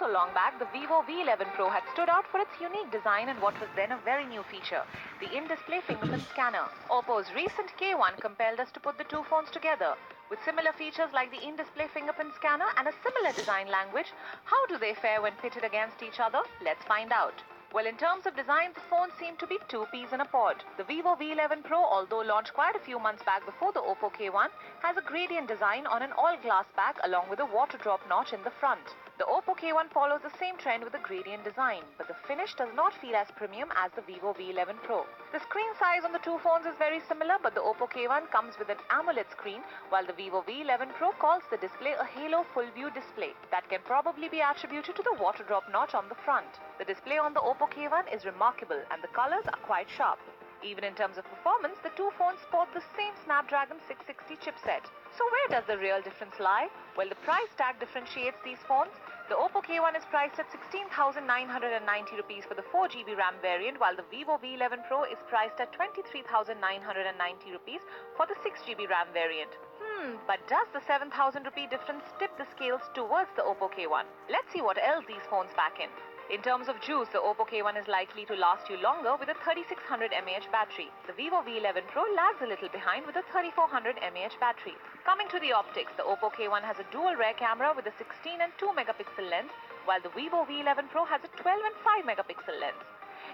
so long back, the Vivo v11 Pro had stood out for its unique design and what was then a very new feature, the in-display fingerprint scanner. Oppo's recent K1 compelled us to put the two phones together. With similar features like the in-display fingerprint scanner and a similar design language, how do they fare when pitted against each other? Let's find out. Well, in terms of design, the phones seem to be two peas in a pod. The Vivo v11 Pro, although launched quite a few months back before the Oppo K1, has a gradient design on an all-glass back along with a water drop notch in the front. The Oppo K1 follows the same trend with a gradient design, but the finish does not feel as premium as the Vivo v11 Pro. The screen size on the two phones is very similar, but the Oppo K1 comes with an AMOLED screen, while the Vivo v11 Pro calls the display a Halo full-view display. That can probably be attributed to the water drop notch on the front. The display on the Oppo K1 is remarkable and the colors are quite sharp. Even in terms of performance, the two phones sport the same Snapdragon 660 chipset. So where does the real difference lie? Well, the price tag differentiates these phones. The Oppo K1 is priced at 16,990 rupees for the 4GB RAM variant, while the Vivo v11 Pro is priced at 23,990 rupees for the 6GB RAM variant. But does the 7,000 rupee difference tip the scales towards the Oppo K1? Let's see what else these phones pack in. In terms of juice, the Oppo K1 is likely to last you longer with a 3600 mAh battery. The Vivo v11 Pro lags a little behind with a 3400 mAh battery. Coming to the optics, the Oppo K1 has a dual rear camera with a 16 and 2 megapixel lens, while the Vivo v11 Pro has a 12 and 5 megapixel lens.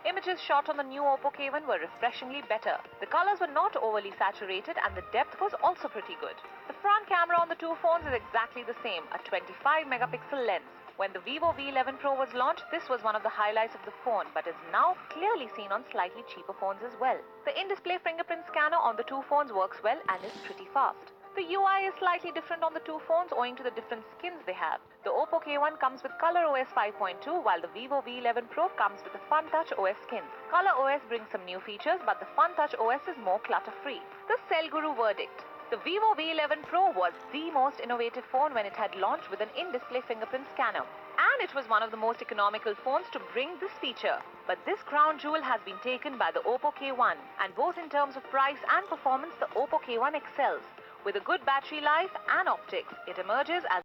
Images shot on the new Oppo K1 were refreshingly better. The colors were not overly saturated and the depth was also pretty good. The front camera on the two phones is exactly the same, a 25 megapixel lens. When the Vivo v11 Pro was launched, this was one of the highlights of the phone, but is now clearly seen on slightly cheaper phones as well. The in-display fingerprint scanner on the two phones works well and is pretty fast. The UI is slightly different on the two phones owing to the different skins they have. The Oppo K1 comes with ColorOS 5.2, while the Vivo v11 Pro comes with the FunTouch OS skin. ColorOS brings some new features, but the FunTouch OS is more clutter-free. The Cell Guru verdict. The Vivo v11 Pro was the most innovative phone when it had launched with an in-display fingerprint scanner. And it was one of the most economical phones to bring this feature. But this crown jewel has been taken by the Oppo K1, and both in terms of price and performance, the Oppo K1 excels. With a good battery life and optics, it emerges as